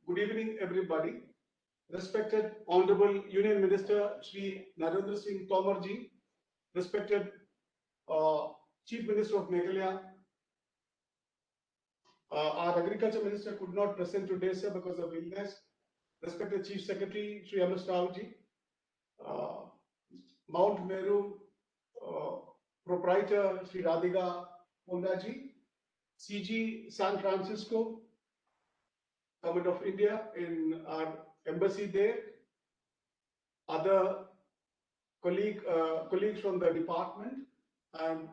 Good evening, everybody. Respected Honorable Union Minister Shri Narendra Singh Tomar ji, respected Chief Minister of Meghalaya. Our Agriculture Minister could not present today, sir, because of illness. Respected Chief Secretary Shri Amish Rao ji, Mount Meru Proprietor Shri Radhika Ponda ji, CG San Francisco, Government of India in our embassy there, other colleagues from the department and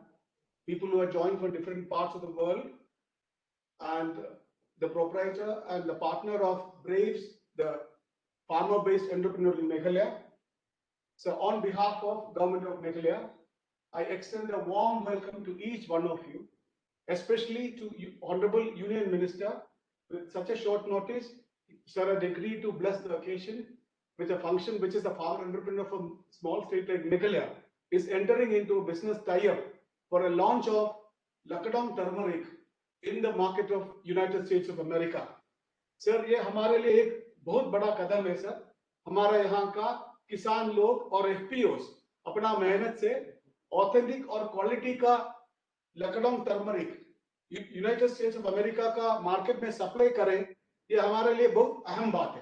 people who are joined from different parts of the world, and the proprietor and the partner of Braves, the farmer-based entrepreneur in Meghalaya. So on behalf of Government of Meghalaya, I extend a warm welcome to each one of you, especially to Honorable Union Minister. With such a short notice, sir had agreed to bless the occasion with a function which is a farmer entrepreneur from small state like Meghalaya is entering into a business tie-up for a launch of Lakadong turmeric in the market of United States of America. Sir ये हमारे लिए एक बहुत बड़ा कदम है sir. हमारा यहाँ का किसान लोग और एफपीओस अपना मेहनत से ऑथेंटिक और क्वालिटी का Lakadong turmeric United States of America का मार्केट में सप्लाई करें, ये हमारे लिए बहुत अहम बात है.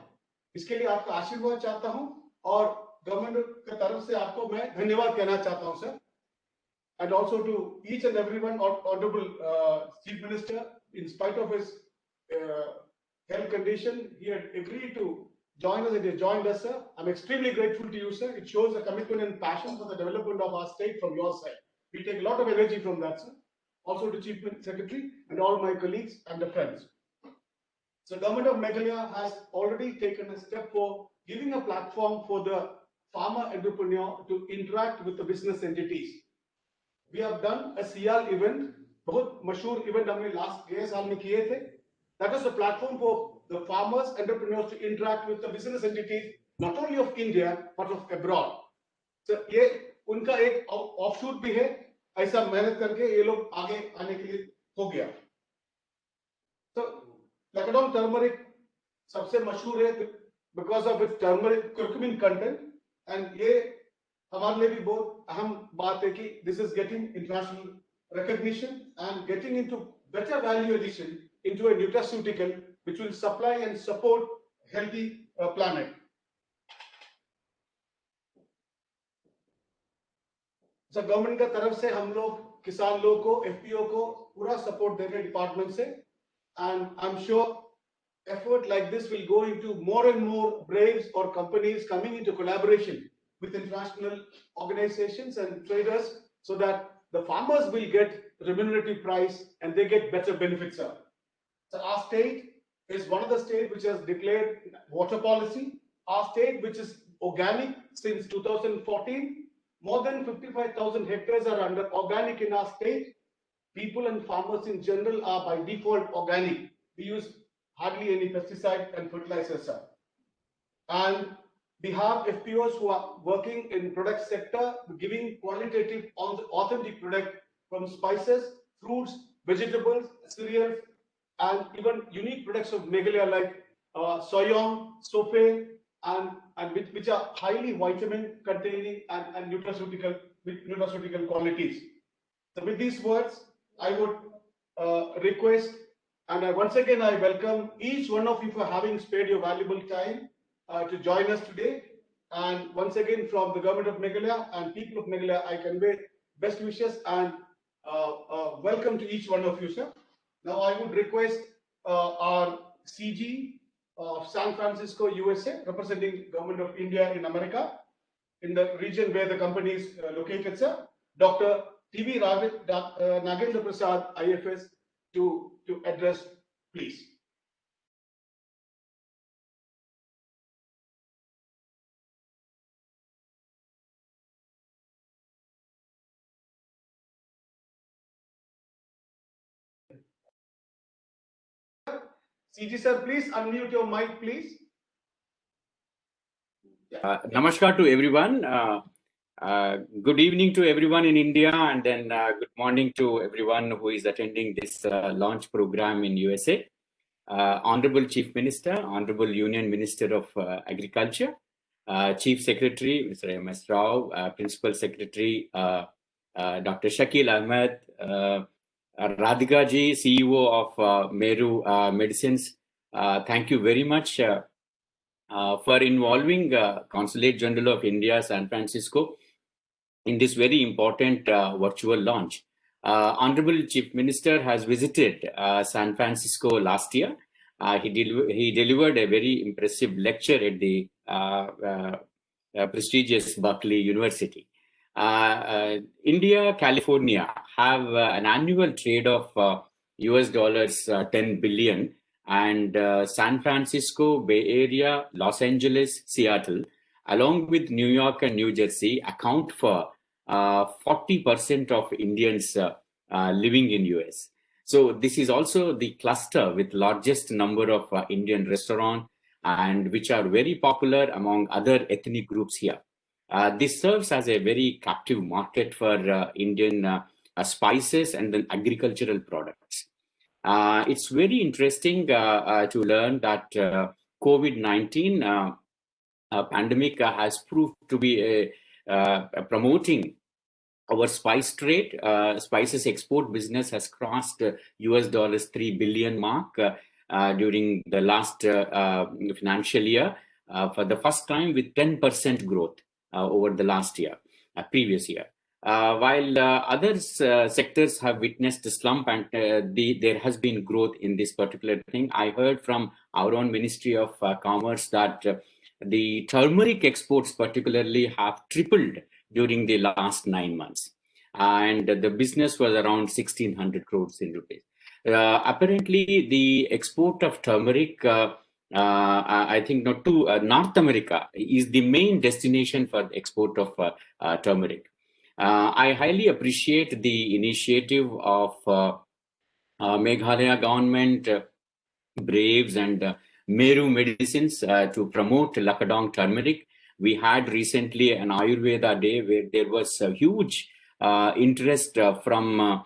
इसके लिए आपका आशीर्वाद चाहता हूं और गवर्नमेंट की तरफ से आपको मैं धन्यवाद कहना चाहता हूं sir. And also to each and everyone, Honorable Chief Minister, in spite of his health condition, he had agreed to join us and he joined us, sir. I'm extremely grateful to you, sir. It shows a commitment and passion for the development of our state from your side. We take a lot of energy from that, sir. Also to Chief Secretary and all my colleagues and the friends. So Government of Meghalaya has already taken a step for giving a platform for the farmer entrepreneur to interact with the business entities. We have done a CR event, बहुत मशहूर event हमने गए साल में किए थे. That is a platform for the farmers, entrepreneurs to interact with the business entities, not only of India but of abroad. So ये उनका एक offshoot भी है. ऐसा मेहनत करके ये लोग आगे आने के लिए हो गया. So Lakadong turmeric सबसे मशहूर है because of its turmeric curcumin content, and ये हमारे लिए भी बहुत अहम बात है कि this is getting international recognition and getting into better value addition into a nutraceutical which will supply and support healthy planet. So government का तरफ से हम लोग किसान लोग को FPO को पूरा support दे रहे डिपार्टमेंट से, and I'm sure effort like this will go into more and more Braves or companies coming into collaboration with international organizations and traders so that the farmers will get remunerative price and they get better benefits. So our state is one of the states which has declared water policy. Our state, which is organic since 2014, more than 55,000 hectares are under organic in our state. People and farmers in general are by default organic. We use hardly any pesticide and fertilizers. And we have FPOs who are working in product sector, giving qualitative, authentic product from spices, fruits, vegetables, cereals, and even unique products of Meghalaya like soyong, sofe, and which are highly vitamin containing and nutraceutical qualities. So with these words, I would request, and once again I welcome each one of you for having spared your valuable time to join us today. And once again, from the Government of Meghalaya and people of Meghalaya, I convey best wishes and welcome to each one of you, sir. Now I would request our CG of San Francisco, USA, representing Government of India in America, in the region where the company is located, sir, Dr. TV Nagendra Prasad, IFS, to address, please. CG sir, please unmute your mic, please. Namaskar to everyone. Good evening to everyone in India, and then good morning to everyone who is attending this launch program in USA. Honorable Chief Minister, Honorable Union Minister of Agriculture, Chief Secretary, Mr. M.S. Rao, Principal Secretary, Dr. Shakil Ahmed, Radhika ji, CEO of Meru Medicines. Thank you very much for involving Consulate General of India, San Francisco, in this very important virtual launch. Honorable Chief Minister has visited San Francisco last year. He delivered a very impressive lecture at the prestigious Berkeley University. India, California have an annual trade of US dollars 10 billion, and San Francisco, Bay Area, Los Angeles, Seattle, along with New York and New Jersey, account for 40% of Indians living in US. So this is also the cluster with largest number of Indian restaurants, and which are very popular among other ethnic groups here. This serves as a very captive market for Indian spices and then agricultural products. It's very interesting to learn that COVID-19 pandemic has proved to be promoting our spice trade. Spices export business has crossed US dollars 3 billion mark during the last financial year for the first time, with 10% growth over the last year, previous year. While other sectors have witnessed a slump, and there has been growth in this particular thing. I heard from our own Ministry of Commerce that the turmeric exports particularly have tripled during the last 9 months. And the business was around 1,600 crores in rupees. Apparently, the export of turmeric, I think not to North America, is the main destination for the export of turmeric. I highly appreciate the initiative of Meghalaya government, Braves and Meru Medicines to promote Lakadong turmeric. We had recently an Ayurveda day where there was a huge interest from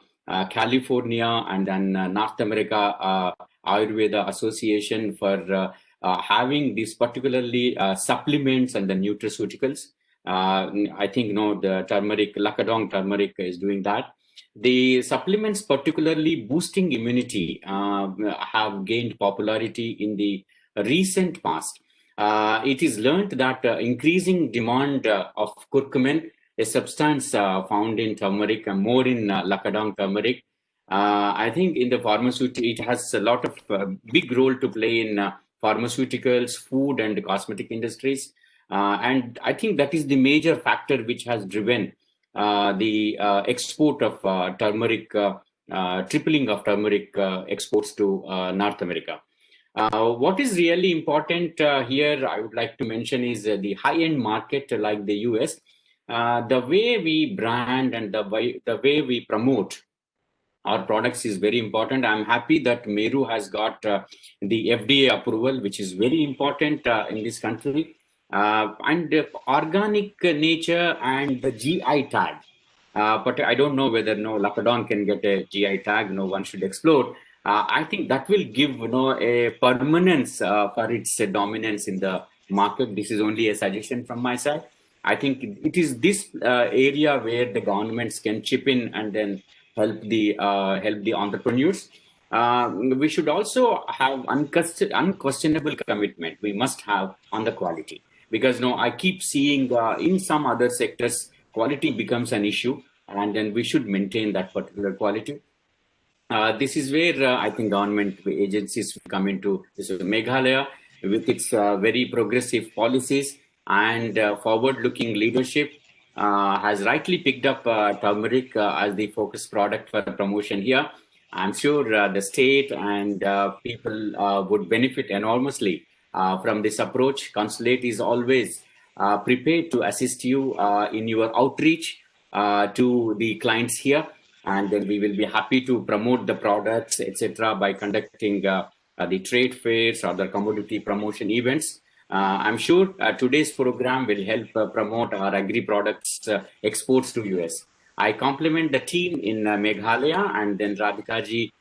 California and then North America Ayurveda Association for having these particularly supplements and the nutraceuticals. I think the turmeric, Lakadong turmeric is doing that. The supplements, particularly boosting immunity, have gained popularity in the recent past. It is learned that increasing demand of curcumin, a substance found in turmeric and more in Lakadong turmeric. I think in the pharmaceutical, it has a lot of big role to play in pharmaceuticals, food and cosmetic industries. And I think that is the major factor which has driven the export of turmeric, tripling of turmeric exports to North America. What is really important here, I would like to mention, is the high-end market like the US. The way we brand and the way we promote our products is very important. I'm happy that Meru has got the FDA approval, which is very important in this country. And organic nature and the GI tag. But I don't know whether Lakadong can get a GI tag. No one should explore. I think that will give a permanence for its dominance in the market. This is only a suggestion from my side. I think it is this area where the governments can chip in and then help the entrepreneurs. We should also have unquestionable commitment. We must have on the quality, because I keep seeing in some other sectors quality becomes an issue, and then we should maintain that particular quality. This is where I think government agencies come into this. Meghalaya, with its very progressive policies and forward-looking leadership, has rightly picked up turmeric as the focus product for promotion here. I'm sure the state and people would benefit enormously from this approach. Consulate is always prepared to assist you in your outreach to the clients here, and then we will be happy to promote the products, etc., by conducting the trade fairs or the commodity promotion events. I'm sure today's program will help promote our agri products exports to US. I compliment the team in Meghalaya and then Radhika ji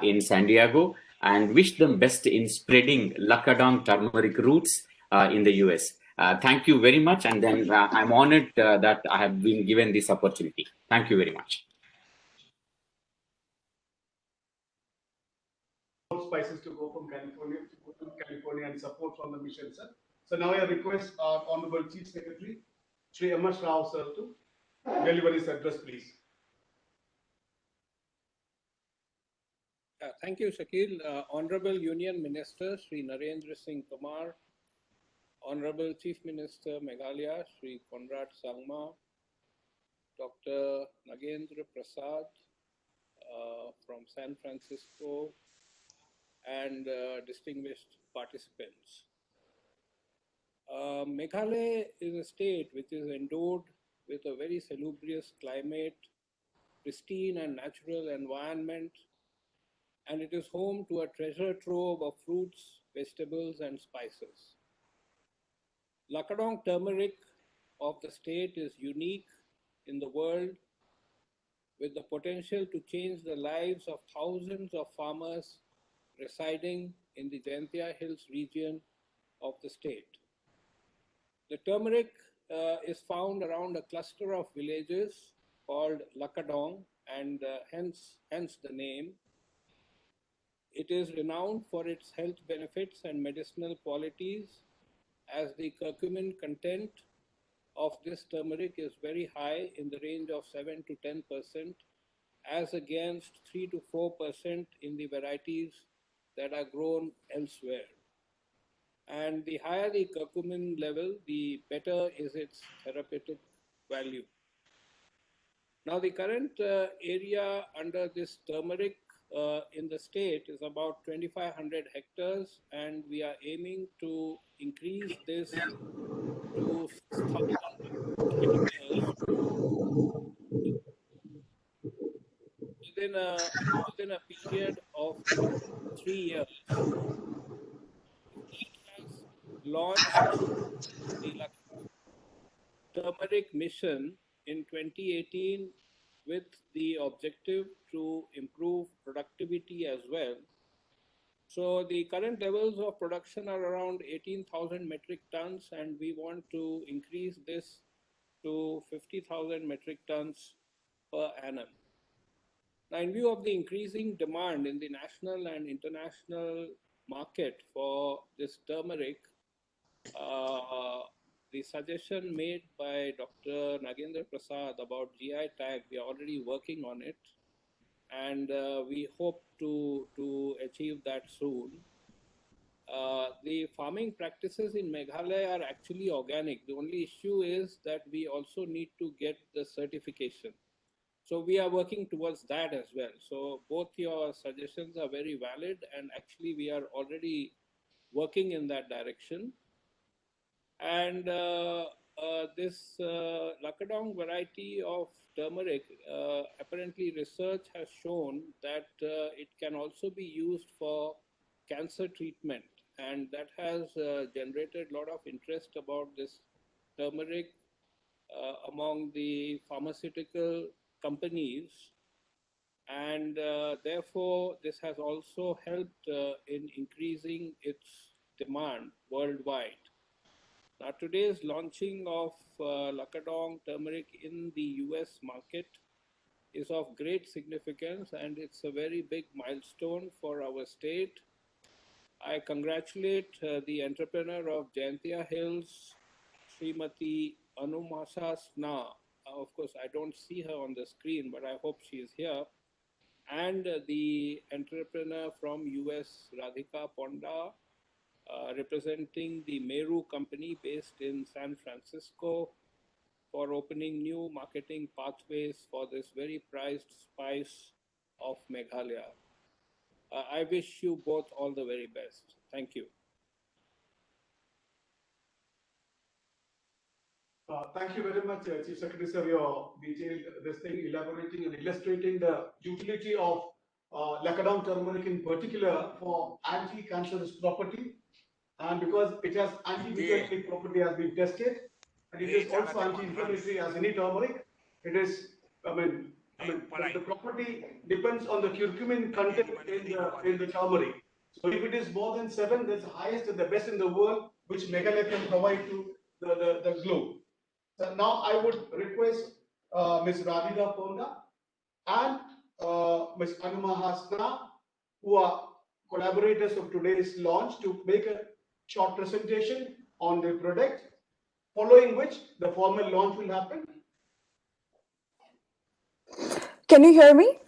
in San Diego. and wish them best in spreading Lakadong turmeric roots in the US. Thank you very much, and then I'm honored that I have been given this opportunity. Thank you very much. Spices to go from California and support from the mission, sir. So now I request our Honorable Chief Secretary, Sri M.S. Rao, sir, to deliver his address, please. Thank you, Shakil. Honorable Union Minister Sri Narendra Singh Tomar, Honorable Chief Minister Meghalaya Sri Conrad Sangma, Dr. Nagendra Prasad from San Francisco, and distinguished participants. Meghalaya is a state which is endowed with a very salubrious climate, pristine and natural environment, and it is home to a treasure trove of fruits, vegetables, and spices. Lakadong turmeric of the state is unique in the world, with the potential to change the lives of thousands of farmers residing in the Jaintia Hills region of the state. The turmeric is found around a cluster of villages called Lakadong, and hence the name. It is renowned for its health benefits and medicinal qualities, as the curcumin content of this turmeric is very high, in the range of 7 to 10%, as against 3 to 4% in the varieties that are grown elsewhere. And the higher the curcumin level, the better is its therapeutic value. Now, the current area under this turmeric in the state is about 2,500 hectares, and we are aiming to increase this to 6,000 hectares within a period of 3 years. The state has launched the turmeric mission in 2018 with the objective to improve productivity as well. So the current levels of production are around 18,000 metric tons, and we want to increase this to 50,000 metric tons per annum. Now, in view of the increasing demand in the national and international market for this turmeric, the suggestion made by Dr. Nagendra Prasad about GI tag, we are already working on it, and we hope to achieve that soon. The farming practices in Meghalaya are actually organic. The only issue is that we also need to get the certification. So we are working towards that as well. So both your suggestions are very valid, and actually we are already working in that direction. And this Lakadong variety of turmeric, apparently research has shown that it can also be used for cancer treatment, and that has generated a lot of interest about this turmeric among the pharmaceutical companies, and therefore this has also helped in increasing its demand worldwide. Now, today's launching of Lakadong turmeric in the US market is of great significance, and it's a very big milestone for our state. I congratulate the entrepreneur of Jaintia Hills, Srimati Anumasa Sna. Of course, I don't see her on the screen, but I hope she is here. And the entrepreneur from US, Radhika Ponda, representing the Meru company based in San Francisco, for opening new marketing pathways for this very prized spice of Meghalaya. I wish you both all the very best. Thank you. Thank you very much, Chief Secretary, sir, your detailed elaborating and illustrating the utility of Lakadong turmeric in particular for anti-cancerous property, and because it has anti-microbial property has been tested, and it is also anti-inflammatory as any turmeric. It is, the property depends on the curcumin content in the turmeric. So if it is more than 7, that's the highest and the best in the world, which Meghalaya can provide to the globe. So now I would request Ms. Radhika Ponda and Ms. Anuma Hasna, who are collaborators of today's launch, to make a short presentation on the product, following which the formal launch will happen. Can you hear me?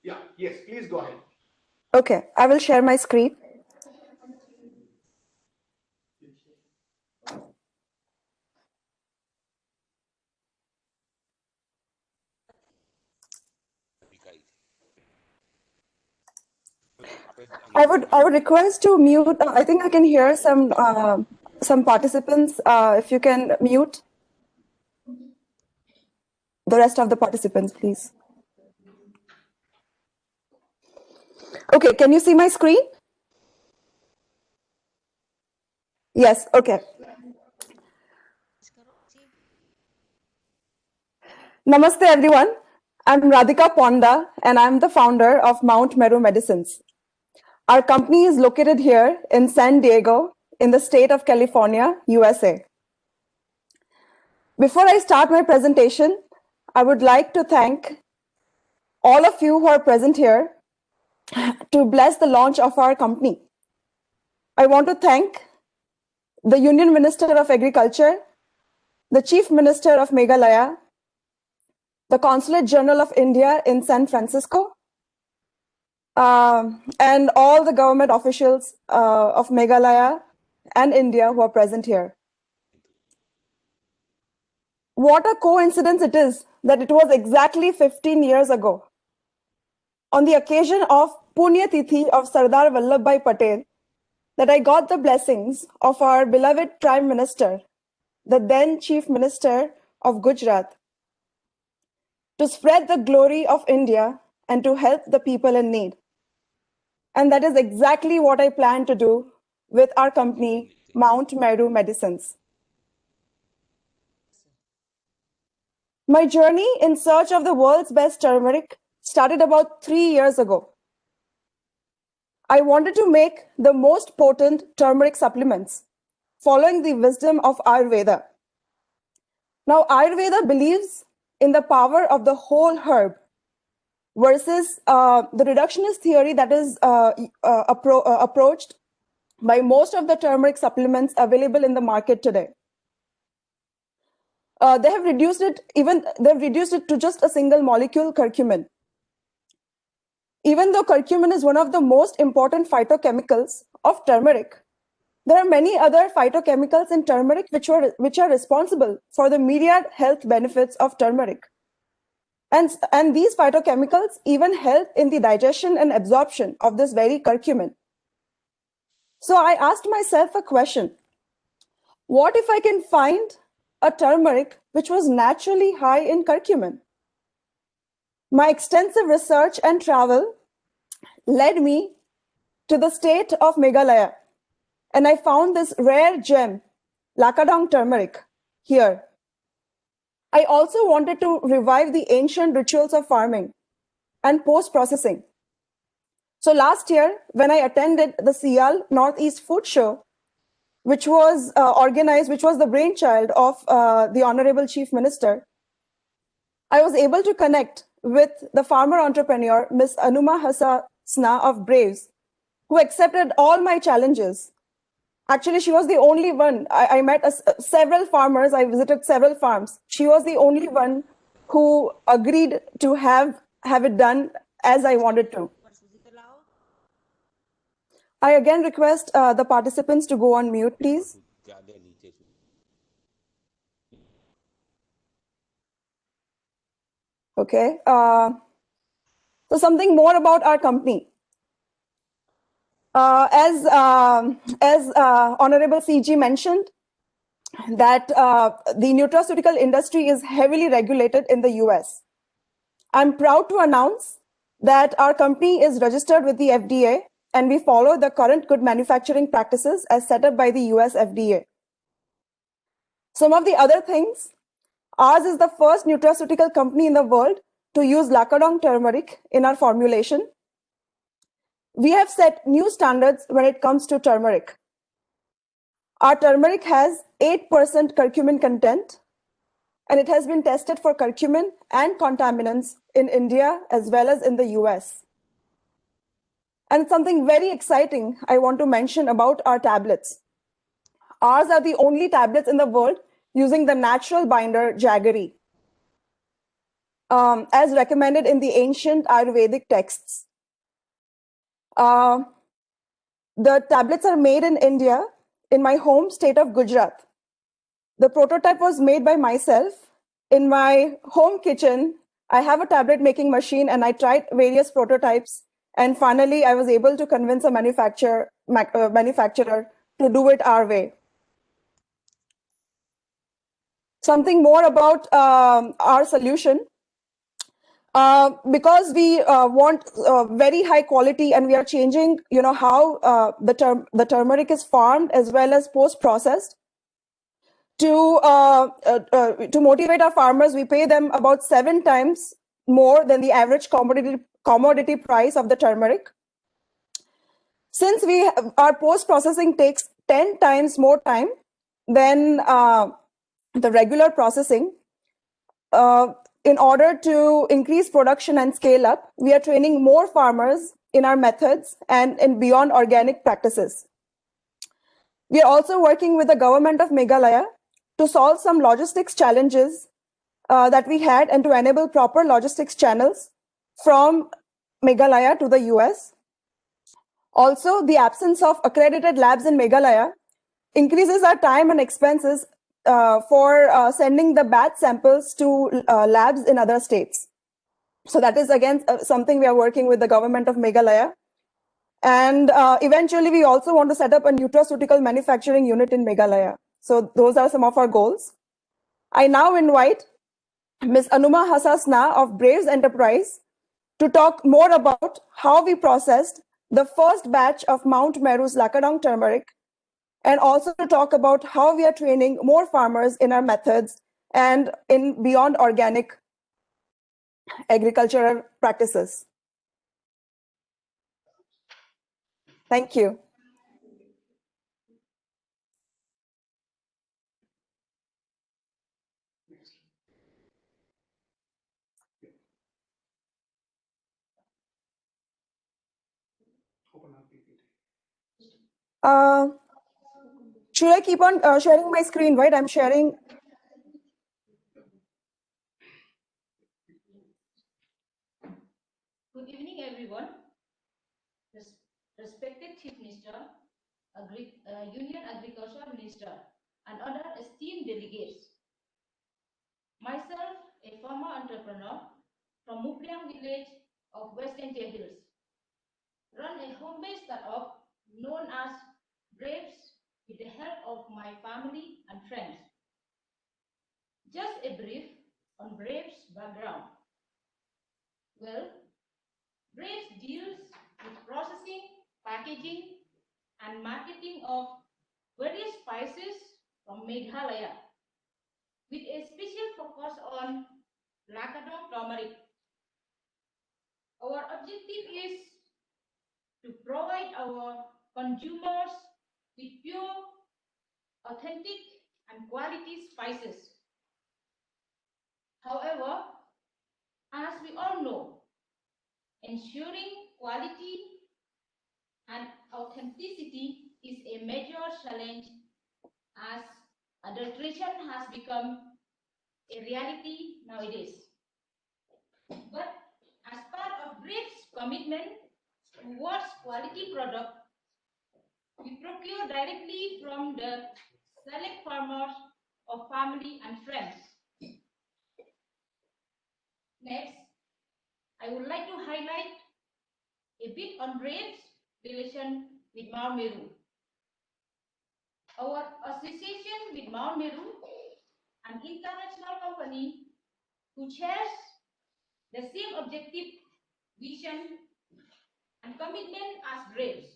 Yeah, yes, please go ahead. Okay, I will share my screen. I would request to mute. I think I can hear some participants. If you can mute the rest of the participants, please. Okay, can you see my screen? Yes, okay. Namaste, everyone. I'm Radhika Ponda, and I'm the founder of Mount Meru Medicines. Our company is located here in San Diego, in the state of California, USA. Before I start my presentation, I would like to thank all of you who are present here to bless the launch of our company. I want to thank the Union Minister of Agriculture, the Chief Minister of Meghalaya, the Consulate General of India in San Francisco, and all the government officials of Meghalaya and India who are present here. What a coincidence it is that it was exactly 15 years ago, on the occasion of Punya Tithi of Sardar Vallabhbhai Patel, that I got the blessings of our beloved Prime Minister, the then Chief Minister of Gujarat, to spread the glory of India and to help the people in need. And that is exactly what I plan to do with our company, Mount Meru Medicines. My journey in search of the world's best turmeric started about 3 years ago. I wanted to make the most potent turmeric supplements, following the wisdom of Ayurveda. Now, Ayurveda believes in the power of the whole herb versus the reductionist theory that is approached by most of the turmeric supplements available in the market today. They have reduced it to just a single molecule, curcumin. Even though curcumin is one of the most important phytochemicals of turmeric, there are many other phytochemicals in turmeric which are responsible for the myriad health benefits of turmeric. And these phytochemicals even help in the digestion and absorption of this very curcumin. So I asked myself a question. What if I can find a turmeric which was naturally high in curcumin? My extensive research and travel led me to the state of Meghalaya, and I found this rare gem, Lakadong turmeric, here. I also wanted to revive the ancient rituals of farming and post-processing. So last year, when I attended the Sial Northeast Food Show, which was which was the brainchild of the Honorable Chief Minister, I was able to connect with the farmer entrepreneur, Ms. Anuma Hasna of Braves, who accepted all my challenges. Actually, she was the only one. I met several farmers. I visited several farms. She was the only one who agreed to have it done as I wanted to. I again request the participants to go on mute, please. Okay. So something more about our company. As Honorable CG mentioned, that the nutraceutical industry is heavily regulated in the US. I'm proud to announce that our company is registered with the FDA, and we follow the current good manufacturing practices as set up by the US FDA. Some of the other things, ours is the first nutraceutical company in the world to use Lakadong turmeric in our formulation. we have set new standards when it comes to turmeric. Our turmeric has 8% curcumin content, and it has been tested for curcumin and contaminants in India as well as in the US. And something very exciting I want to mention about our tablets. Ours are the only tablets in the world using the natural binder jaggery, as recommended in the ancient Ayurvedic texts. The tablets are made in India, in my home state of Gujarat. The prototype was made by myself. In my home kitchen, I have a tablet making machine, and I tried various prototypes. And finally, I was able to convince a manufacturer to do it our way. Something more about our solution. Because we want very high quality, and we are changing, how the turmeric is farmed as well as post-processed. To motivate our farmers, we pay them about 7 times more than the average commodity price of the turmeric. Since our post-processing takes 10 times more time than the regular processing, in order to increase production and scale up, we are training more farmers in our methods and in beyond organic practices. We are also working with the government of Meghalaya to solve some logistics challenges that we had, and to enable proper logistics channels from Meghalaya to the US. Also, the absence of accredited labs in Meghalaya increases our time and expenses for sending the batch samples to labs in other states. So that is again something we are working with the government of Meghalaya. And eventually, we also want to set up a nutraceutical manufacturing unit in Meghalaya. So those are some of our goals. I now invite Ms. Anuma Hasasna of Braves Enterprise to talk more about how we processed the first batch of Mount Meru's Lakadong turmeric, and also to talk about how we are training more farmers in our methods and in beyond organic agricultural practices. Thank you. Open up PPT. Should I keep on sharing my screen, right? I'm sharing. Good evening, everyone. Respected Chief Minister, Union Agriculture Minister, and other esteemed delegates. Myself, a farmer entrepreneur from Mupriang village of Western Jay Hills, run a home-based startup known as Braves with the help of my family and friends. Just a brief on Braves' background. Well, Braves deals with processing, packaging, and marketing of various spices from Meghalaya, with a special focus on Lakadong turmeric. Our objective is to provide our consumers with pure, authentic, and quality spices. However, as we all know, ensuring quality and authenticity is a major challenge, as adulteration has become a reality nowadays. But as part of Braves' commitment towards quality product, we procure directly from the select farmers of family and friends. Next, I would like to highlight a bit on Braves' relation with Mount Meru. Our association with Mount Meru, an international company who shares the same objective, vision, and commitment as Braves,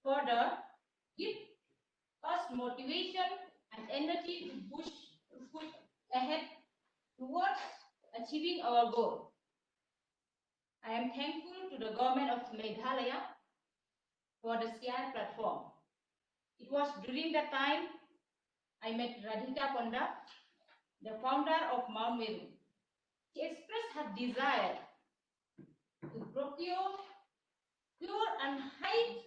further give us motivation and energy to push ahead towards achieving our goal. I am thankful to the government of Meghalaya for the CI platform. It was during that time I met Radhika Ponda, the founder of Mount Meru. She expressed her desire to procure pure and high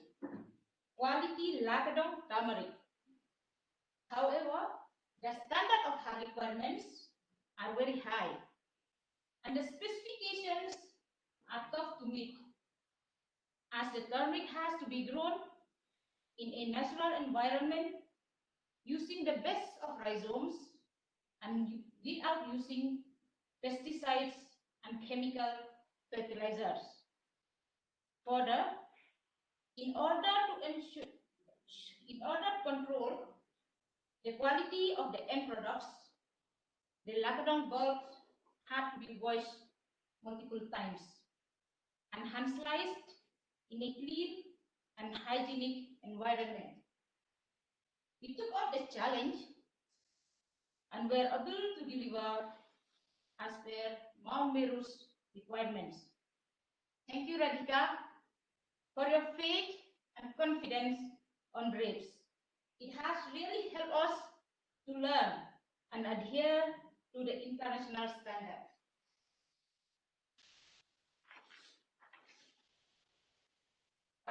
quality Lakadong turmeric. However, the standard of her requirements are very high and the specifications are tough to meet, as the turmeric has to be grown in a natural environment using the best of rhizomes and without using pesticides and chemical fertilizers. Further, in order to control the quality of the end products, the Lakadong bulbs had to be washed multiple times and hand sliced in a clean and hygienic environment. We took up the challenge and were able to deliver as per Mount Meru's requirements. Thank you, Radhika, for your faith and confidence on Braves. It has really helped us to learn and adhere to the international standard.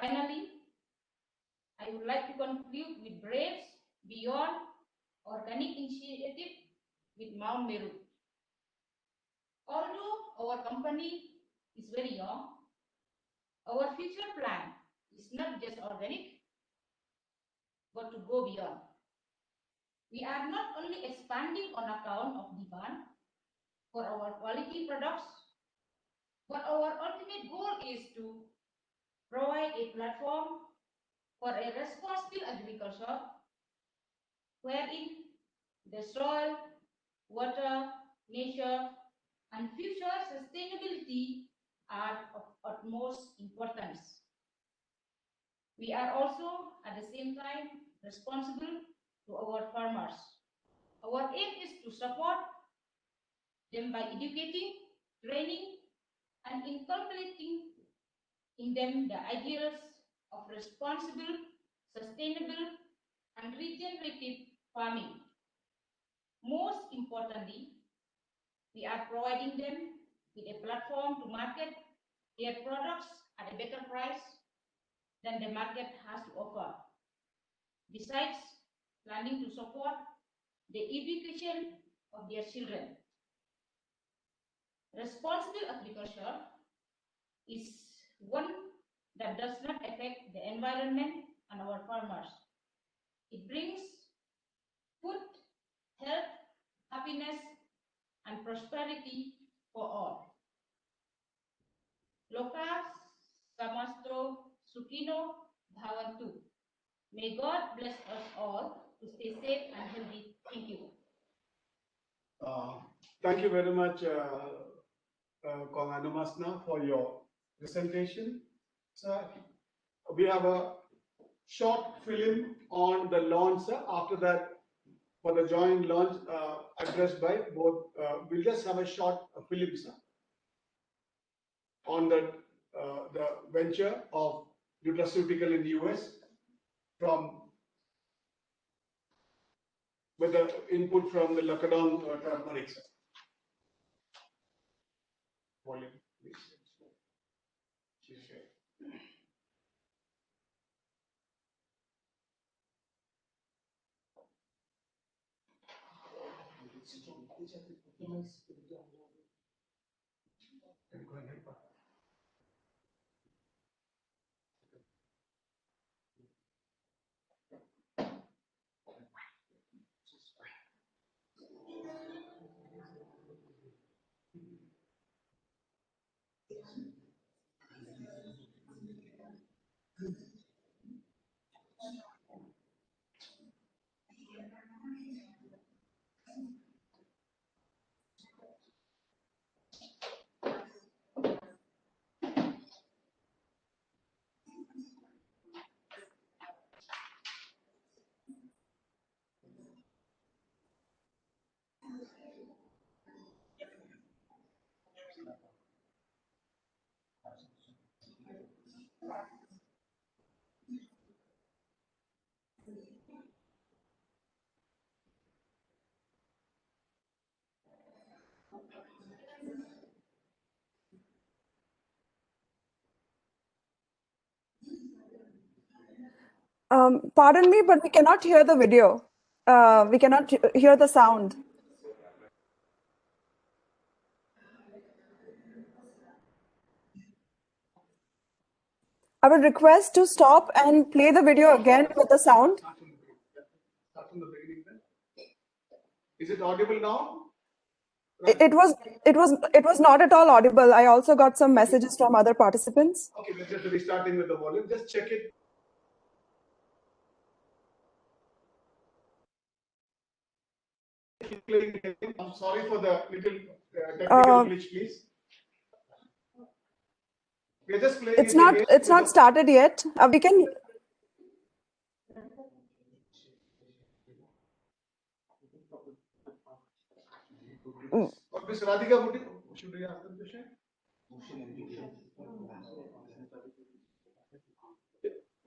Finally, I would like to conclude with Braves Beyond Organic Initiative with Mount Meru. Although our company is very young, our future plan is not just organic, but to go beyond. We are not only expanding on account of demand for our quality products, but our ultimate goal is to provide a platform for a responsible agriculture wherein the soil, water, nature, and future sustainability are of utmost importance. We are also at the same time responsible to our farmers. Our aim is to support them by educating, training, and inculcating in them the ideals of responsible, sustainable, and regenerative farming. Most importantly, we are providing them with a platform to market their products at a better price than the market has to offer. Besides, planning to support the education of their children. Responsible agriculture is one that does not affect the environment and our farmers. It brings food, health, happiness, and prosperity for all. Loka Samastro Sukino Bhavantu. May God bless us all to stay safe and healthy. Thank you. Thank you very much, Kong Anumasna, for your presentation. So, we have a short film on the launch. After that, for the joint launch addressed by both, we'll just have a short film on the venture of nutraceutical in the US with the input from the Lakadong turmeric. Volume, please. Pardon me, but we cannot hear the video. We cannot hear the sound. I would request to stop and play the video again with the sound. Start from the beginning then. Is it audible now? It was not at all audible. I also got some messages from other participants. Okay, let's just restarting with the volume. Just check it. Keep playing it again. I'm sorry for the little technical glitch, please. We're just playing It's it not again it's with not started yet. We can. Ms. Radhika, should we ask them to share?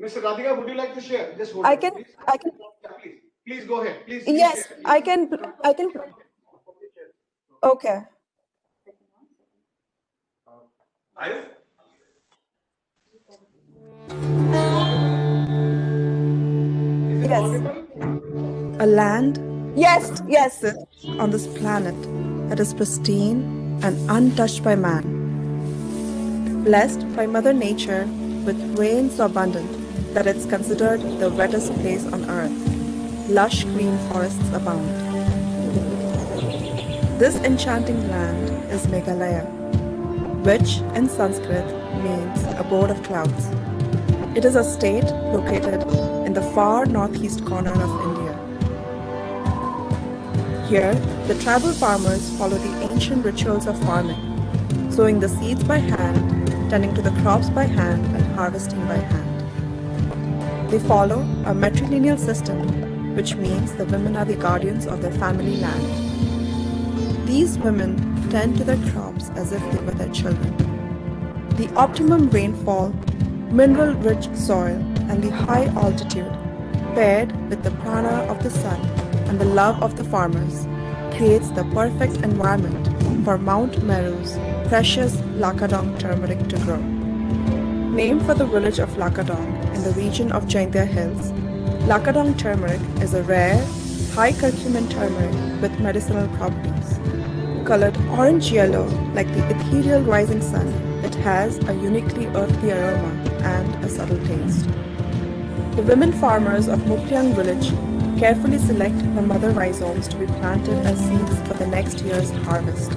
Mr. Radhika, would you like to share? Just hold I on, can. please. I can. Yeah, please go ahead. Please Yes, share. I can. I can. Okay. Is it Yes. audible? A land Yes. Yes. on this planet that is pristine and untouched by man, blessed by Mother Nature with rain so abundant that it's considered the wettest place on earth. Lush green forests abound. This enchanting land is Meghalaya, which in Sanskrit means abode of clouds. It is a state located in the far northeast corner of India. Here, the tribal farmers follow the ancient rituals of farming, sowing the seeds by hand, tending to the crops by hand, and harvesting by hand. They follow a matrilineal system, which means the women are the guardians of their family land. These women tend to their crops as if they were their children. The optimum rainfall, mineral-rich soil, and the high altitude, paired with the prana of the sun and the love of the farmers, creates the perfect environment for Mount Meru's precious Lakadong turmeric to grow. Named for the village of Lakadong in the region of Jaintia Hills, Lakadong turmeric is a rare, high curcumin turmeric with medicinal properties. Colored orange-yellow like the ethereal rising sun, it has a uniquely earthly aroma and a subtle taste. The women farmers of Muklyang village carefully select the mother rhizomes to be planted as seeds for the next year's harvest.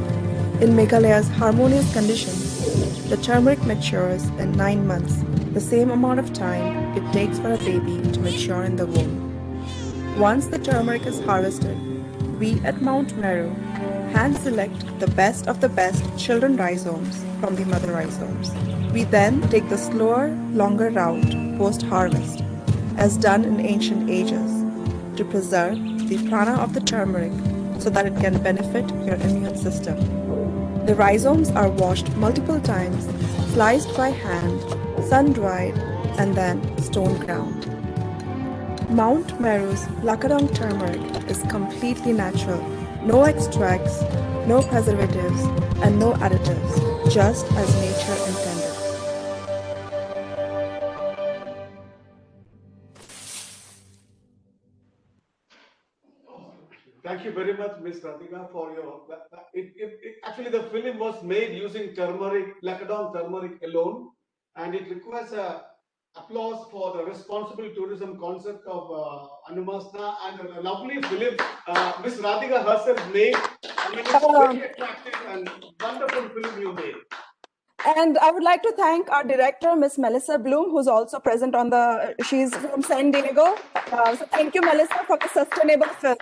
In Meghalaya's harmonious conditions, the turmeric matures in 9 months, the same amount of time it takes for a baby to mature in the womb. Once the turmeric is harvested, we at Mount Meru hand select the best of the best children rhizomes from the mother rhizomes. We then take the slower, longer route post-harvest, as done in ancient ages, to preserve the prana of the turmeric so that it can benefit your immune system. The rhizomes are washed multiple times, sliced by hand, sun-dried, and then stone ground. Mount Meru's Lakadong turmeric is completely natural. No extracts, no preservatives, and no additives, just as nature intended. Thank you very much, Ms. Radhika, for your. Actually, the film was made using turmeric, Lakadong turmeric alone, and it requires applause for the responsible tourism concept of Anumasna and a lovely film Ms. Radhika herself made. I mean, it's very attractive and wonderful film you made. And I would like to thank our director, Miss Melissa Bloom, who's also present on the. She's from San Diego. So thank you, Melissa, for the sustainable film.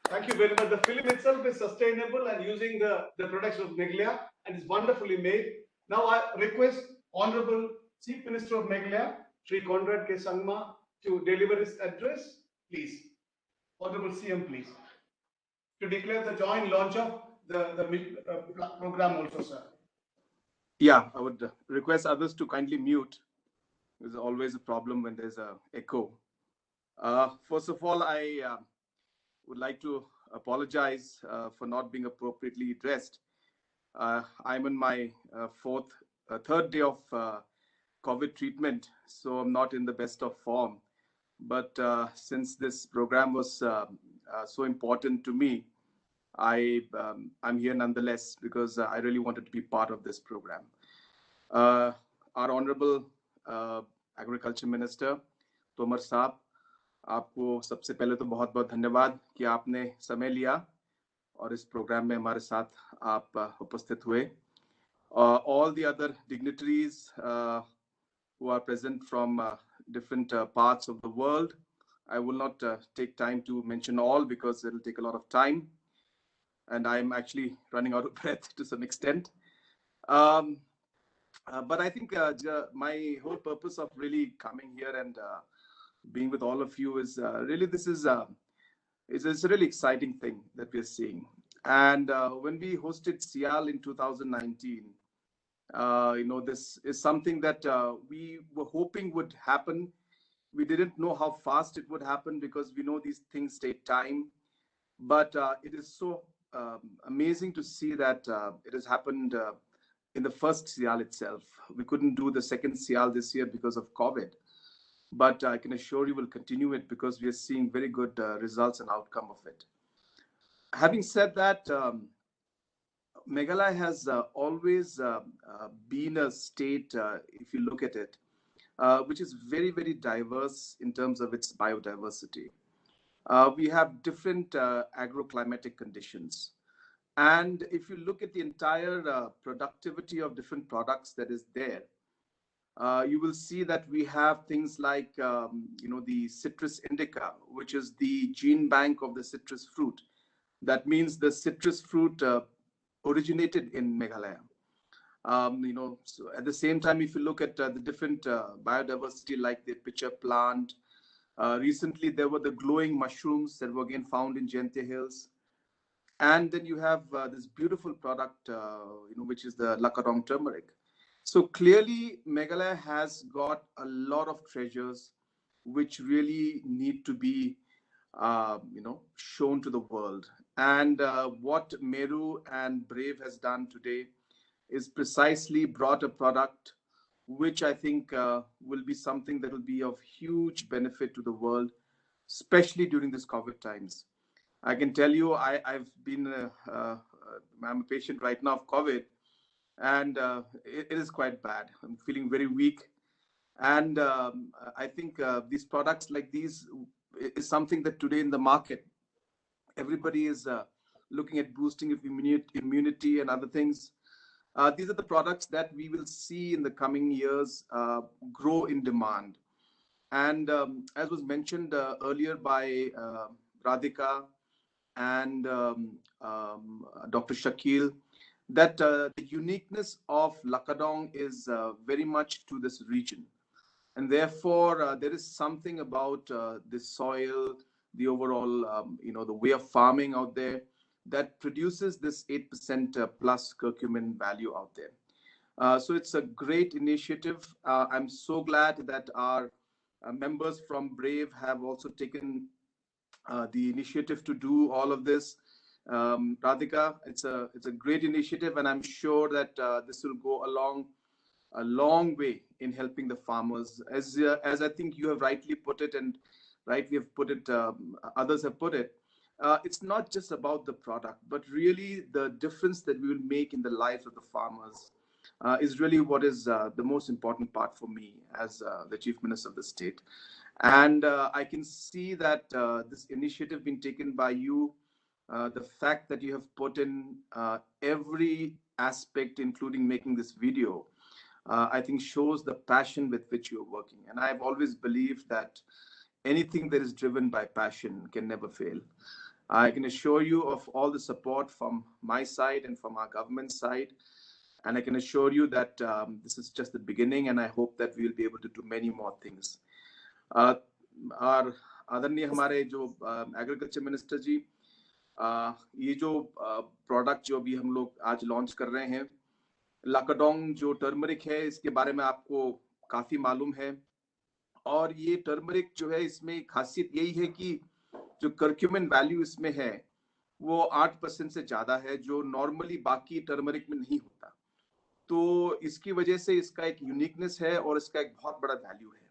Thank you very much. The film itself is sustainable and using the products of Meghalaya and is wonderfully made. Now I request Honorable Chief Minister of Meghalaya, Sri Conrad K. Sangma, to deliver his address, please. Honorable CM, please. To declare the joint launch of the program also, sir. Yeah, I would request others to kindly mute. There's always a problem when there's an echo. First of all, I would like to apologize for not being appropriately dressed. I'm in my third day of COVID treatment, so I'm not in the best of form. But since this program was so important to me, I'm here nonetheless because I really wanted to be part of this program. Our Honorable Agriculture Minister, Tomar साहब, आपको सबसे पहले तो बहुत बहुत धन्यवाद कि आपने समय लिया और इस प्रोग्राम में हमारे साथ आप उपस्थित हुए. All the other dignitaries who are present from different parts of the world. I will not take time to mention all because it will take a lot of time. And I'm actually running out of breath to some extent. But I think my whole purpose of really coming here and being with all of you is really, this is it's a really exciting thing that we're seeing. And when we hosted SIAL in 2019, this is something that we were hoping would happen. We didn't know how fast it would happen because we know these things take time. But it is so amazing to see that it has happened in the first SIAL itself. We couldn't do the second SIAL this year because of COVID. But I can assure you we'll continue it because we are seeing very good results and outcome of it. Having said that, Meghalaya has always been a state, if you look at it, which is very, very diverse in terms of its biodiversity. We have different agroclimatic conditions. And if you look at the entire productivity of different products that is there, you will see that we have things like, the citrus indica, which is the gene bank of the citrus fruit. That means the citrus fruit originated in Meghalaya. So at the same time, if you look at the different biodiversity, like the pitcher plant, recently there were the glowing mushrooms that were again found in Jayantya Hills. And then you have this beautiful product, which is the Lakadong turmeric. So clearly, Meghalaya has got a lot of treasures which really need to be, shown to the world. And what Meru and Brave has done today is precisely brought a product which I think will be something that will be of huge benefit to the world, especially during this COVID times. I can tell you, I'm a patient right now of COVID, and it is quite bad. I'm feeling very weak. And I think these products like these is something that today in the market, everybody is looking at boosting of immunity and other things. These are the products that we will see in the coming years grow in demand. And as was mentioned earlier by Radhika and Dr. Shakil, that the uniqueness of Lakadong is very much to this region. And therefore, there is something about the soil, the overall, the way of farming out there that produces this 8% plus curcumin value out there. So it's a great initiative. I'm so glad that our members from Brave have also taken the initiative to do all of this. Radhika, it's a great initiative, and I'm sure that this will go a long way in helping the farmers. As I think you have rightly put it, and rightly have put it, others have put it, it's not just about the product, but really the difference that we will make in the lives of the farmers is really what is the most important part for me as the Chief Minister of the state. And I can see that this initiative being taken by you, the fact that you have put in every aspect, including making this video, I think shows the passion with which you're working. And I've always believed that anything that is driven by passion can never fail. I can assure you of all the support from my side and from our government side. And I can assure you that this is just the beginning, and I hope that we will be able to do many more things. Our आदरणीय हमारे जो agriculture minister जी, ये जो product जो अभी हम लोग आज लॉन्च कर रहे हैं, लाकाडोंग जो टर्मरिक है, इसके बारे में आपको काफी मालूम है. और ये टर्मरिक जो है, इसमें खासियत यही है कि जो कर्क्यूमिन वैल्यू इसमें है वो 8% से ज्यादा है, जो नॉर्मली बाकी टर्मरिक में नहीं होता. तो इसकी वजह से इसका एक यूनिकनेस है और इसका एक बहुत बड़ा वैल्यू है।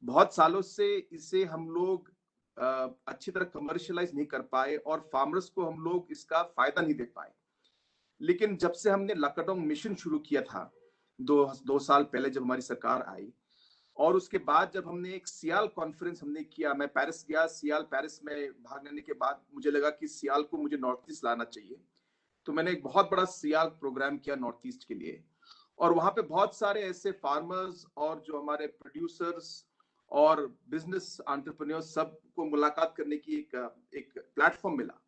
बहुत सालों से इसे हम लोग अच्छी तरह कमर्शियलाइज नहीं कर पाए और फार्मर्स को हम लोग इसका फायदा नहीं दे पाए। लेकिन जब से हमने लकाडोंग मिशन शुरू किया था 2 साल पहले, जब हमारी सरकार आई, और उसके बाद जब हमने एक सियाल कॉन्फ्रेंस हमने किया, मैं पेरिस गया, सियाल पेरिस में भाग लेने के बाद मुझे लगा कि सियाल को मुझे नॉर्थ ईस्ट लाना चाहिए। तो मैंने एक बहुत बड़ा सियाल प्रोग्राम किया नॉर्थ ईस्ट के लिए, और वहां पे बहुत सारे ऐसे फार्मर्स और जो हमारे प्रोड्यूसर्स और बिजनेस एंटरप्रेन्योर्स सबको मुलाकात करने की एक प्लेटफॉर्म मिला।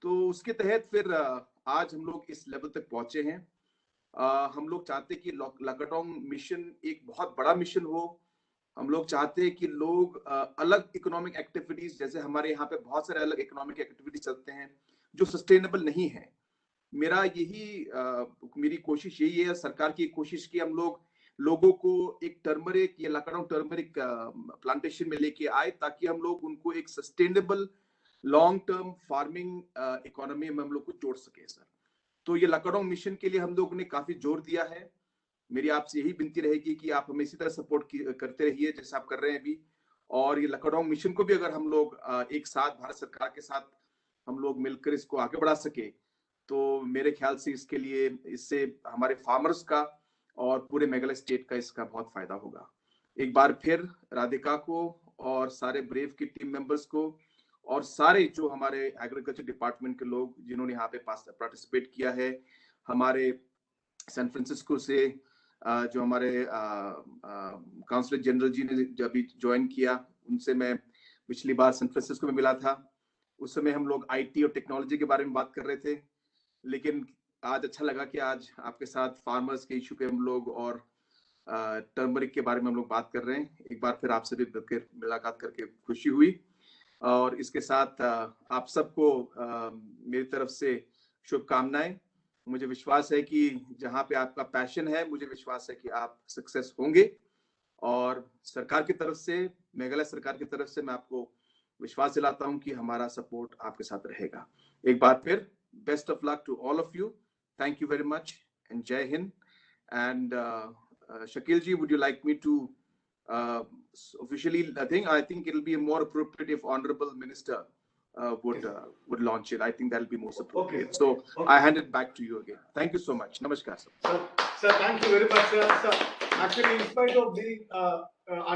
तो उसके तहत फिर आज हम लोग इस लेवल तक पहुंचे हैं। हम लोग चाहते कि लकाडोंग मिशन एक बहुत बड़ा मिशन हो। हम लोग चाहते हैं कि लोग अलग इकोनॉमिक एक्टिविटीज, जैसे हमारे यहाँ पे बहुत सारे अलग इकोनॉमिक एक्टिविटीज चलते हैं जो सस्टेनेबल नहीं है। मेरी कोशिश यही है, सरकार की कोशिश की हम लोगों को एक टर्मरिक या लकाडोंग टर्मरिक प्लांटेशन में लेके आए, ताकि हम लोग उनको एक sustainable long term farming economy में हम लोग को जोड़ सके सर। तो ये लकाडोंग मिशन के लिए हम लोगों ने काफी जोर दिया है। मेरी आपसे यही विनती रहेगी कि आप हमें इसी तरह सपोर्ट करते रहिए जैसे आप कर रहे हैं अभी। और ये लकाडोंग मिशन को भी अगर हम लोग एक साथ भारत सरकार के साथ हम लोग मिलकर इसको आगे बढ़ा सके, तो मेरे ख्याल से इससे हमारे फार्मर्स का और पूरे मेघालय स्टेट का इसका बहुत फायदा होगा। एक बार फिर राधिका को और सारे ब्रेव की टीम मेंबर्स को और सारे जो हमारे एग्रीकल्चर डिपार्टमेंट के लोग जिन्होंने यहाँ पे पार्टिसिपेट किया है, हमारे सैन फ्रांसिस्को से जो हमारे काउंसलर जनरल जी ने जब अभी ज्वाइन किया, उनसे मैं पिछली बार सैन फ्रांसिस्को में मिला था। उस समय हम लोग आईटी और टेक्नोलॉजी के बारे में बात कर रहे थे, लेकिन आज अच्छा लगा कि आज आपके साथ फार्मर्स के इशू पे हम लोग और टर्मरिक के बारे में हम लोग बात कर रहे हैं। एक बार फिर आपसे भी मुलाकात करके खुशी हुई, और इसके साथ आप सबको मेरी तरफ से शुभकामनाएं। मुझे विश्वास है कि जहां पे आपका पैशन है, मुझे विश्वास है कि आप सक्सेस होंगे, और सरकार की तरफ से, मेघालय सरकार की तरफ से मैं आपको विश्वास दिलाता हूं कि हमारा सपोर्ट आपके साथ रहेगा। एक बार फिर best of luck to all of you. Thank you very much and Jai Hind. And Shakeel ji, would you like me to officially, I think it'll be more appropriate if Honorable Minister would launch it. I think that'll be most appropriate. Okay. So okay. I hand it back to you again. Thank you so much. Namaskar, sir. Sir, thank you very much, sir. Sir, actually, in spite of being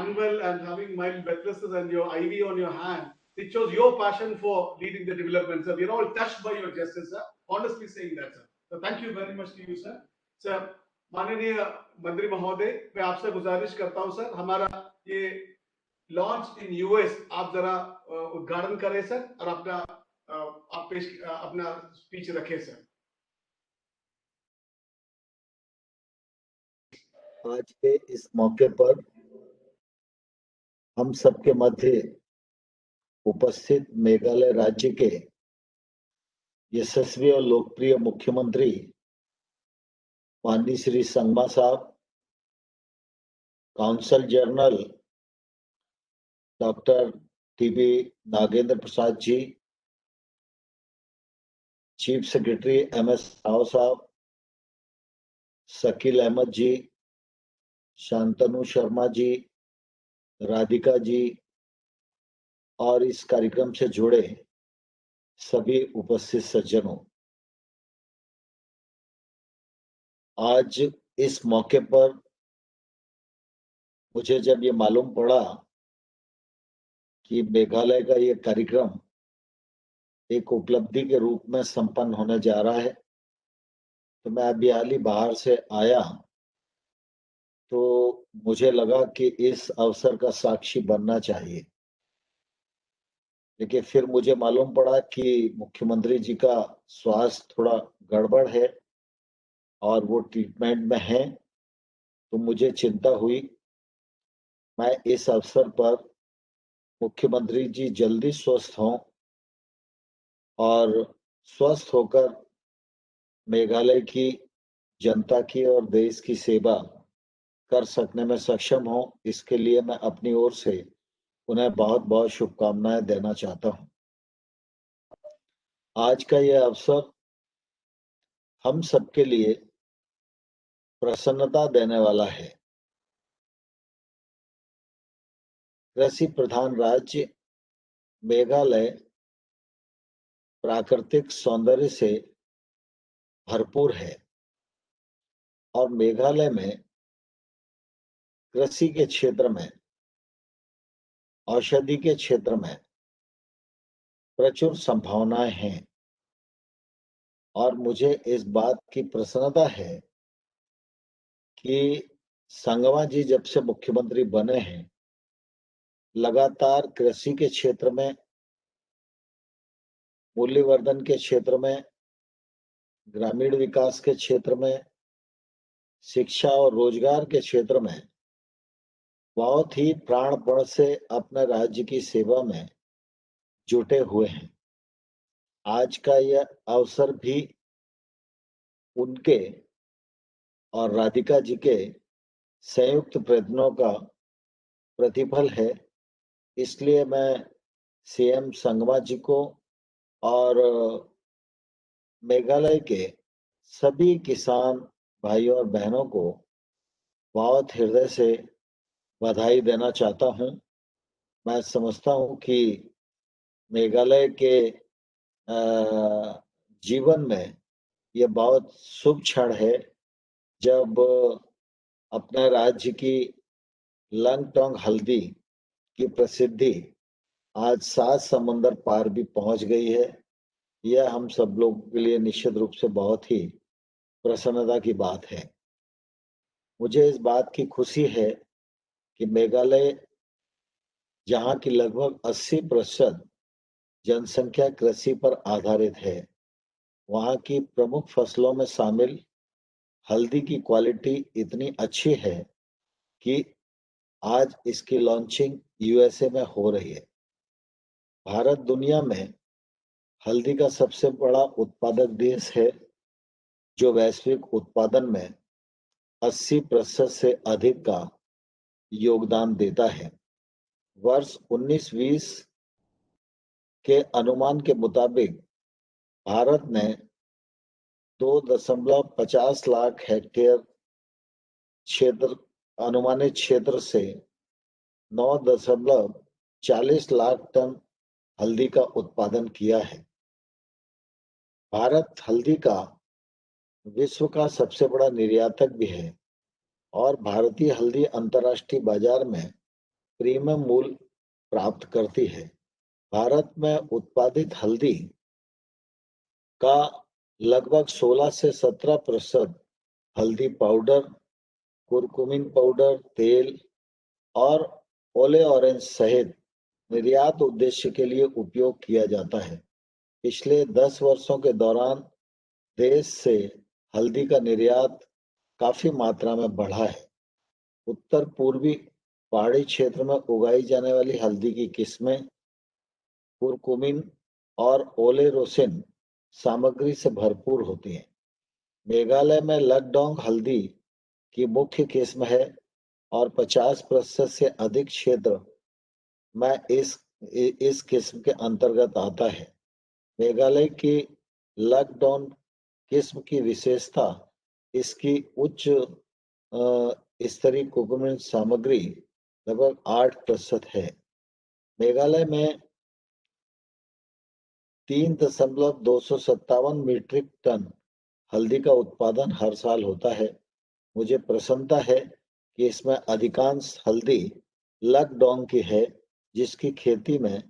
unwell and having mild breathlessness and your IV on your hand, it shows your passion for leading the development, sir. We're all touched by your gestures, sir. Honestly saying that, sir. So thank you very much to you, sir. Sir, माननीय मंत्री महोदय, मैं आपसे गुजारिश करता हूं sir, हमारा ये लॉन्च इन यूएस आप जरा उद्घाटन करें सर, और अपना स्पीच रखें सर। आज के इस मौके पर हम सबके मध्य उपस्थित मेघालय राज्य के यशस्वी और लोकप्रिय मुख्यमंत्री माननीय Shri Sangma sahab, consul general doctor TB Nagendra Prasad ji, chief secretary MS Rao sahab, Shakeel Ahmad जी, शांतनु शर्मा जी, राधिका जी, और इस कार्यक्रम से जुड़े सभी उपस्थित सज्जनों, आज इस मौके पर मुझे जब ये मालूम पड़ा कि मेघालय का ये कार्यक्रम एक उपलब्धि के रूप में संपन्न होने जा रहा है, तो मैं अभी हाल ही बाहर से आया, तो मुझे लगा कि इस अवसर का साक्षी बनना चाहिए। लेकिन फिर मुझे मालूम पड़ा कि मुख्यमंत्री जी का स्वास्थ्य थोड़ा गड़बड़ है और वो ट्रीटमेंट में हैं, तो मुझे चिंता हुई। मैं इस अवसर पर मुख्यमंत्री जी जल्दी स्वस्थ हों और स्वस्थ होकर मेघालय की जनता की और देश की सेवा कर सकने में सक्षम हो, इसके लिए मैं अपनी ओर से उन्हें बहुत बहुत शुभकामनाएं देना चाहता हूं। आज का यह अवसर हम सबके लिए प्रसन्नता देने वाला है। कृषि प्रधान राज्य मेघालय प्राकृतिक सौंदर्य से भरपूर है और मेघालय में कृषि के क्षेत्र में, औषधि के क्षेत्र में प्रचुर संभावनाएं हैं और मुझे इस बात की प्रसन्नता है कि संगमा जी जब से मुख्यमंत्री बने हैं, लगातार कृषि के क्षेत्र में, मूल्यवर्धन के क्षेत्र में, ग्रामीण विकास के क्षेत्र में, शिक्षा और रोजगार के क्षेत्र में बहुत ही प्राणपण से अपने राज्य की सेवा में जुटे हुए हैं। आज का यह अवसर भी उनके और राधिका जी के संयुक्त प्रयत्नों का प्रतिफल है। इसलिए मैं सीएम संगमा जी को और मेघालय के सभी किसान भाइयों और बहनों को बहुत हृदय से बधाई देना चाहता हूं। मैं समझता हूं कि मेघालय के जीवन में यह बहुत शुभ क्षण है जब अपने राज्य की लंगटोंग हल्दी की प्रसिद्धि आज 7 समंदर पार भी पहुंच गई है। यह हम सब लोगों के लिए निश्चित रूप से बहुत ही प्रसन्नता की बात है। मुझे इस बात की खुशी है कि मेघालय, जहां की लगभग 80% जनसंख्या कृषि पर आधारित है, वहां की प्रमुख फसलों में शामिल हल्दी की क्वालिटी इतनी अच्छी है कि आज इसकी लॉन्चिंग यूएसए में हो रही है। भारत दुनिया में हल्दी का सबसे बड़ा उत्पादक देश है, जो वैश्विक उत्पादन में 80% से अधिक का योगदान देता है। वर्ष 1920 के अनुमान के मुताबिक भारत ने 2.50 लाख हेक्टेयर क्षेत्र, अनुमानित क्षेत्र से 9.40 लाख टन हल्दी का उत्पादन किया है। भारत हल्दी का विश्व का सबसे बड़ा निर्यातक भी है और भारतीय हल्दी अंतर्राष्ट्रीय बाजार में प्रीमियम मूल्य प्राप्त करती है। भारत में उत्पादित हल्दी का लगभग 16 से 17% हल्दी पाउडर, कुरकुमिन पाउडर, तेल और ओले ऑरेंज सहित निर्यात उद्देश्य के लिए उपयोग किया जाता है। पिछले 10 वर्षों के दौरान देश से हल्दी का निर्यात काफी मात्रा में बढ़ा है। उत्तर पूर्वी पहाड़ी क्षेत्र में उगाई जाने वाली हल्दी की किस्में कुरकुमिन और ओलेरोसिन सामग्री से भरपूर होती हैं। मेघालय में लकडोंग हल्दी की मुख्य किस्म है और 50% से अधिक क्षेत्र में इस किस्म के अंतर्गत आता है। मेघालय की लकडोंग किस्म की विशेषता इसकी उच्च स्तरीय कुरकुमिन सामग्री लगभग 8% है। मेघालय में 3.257 मीट्रिक टन हल्दी का उत्पादन हर साल होता है। मुझे प्रसन्नता है कि इसमें अधिकांश हल्दी लकडोंग की है, जिसकी खेती में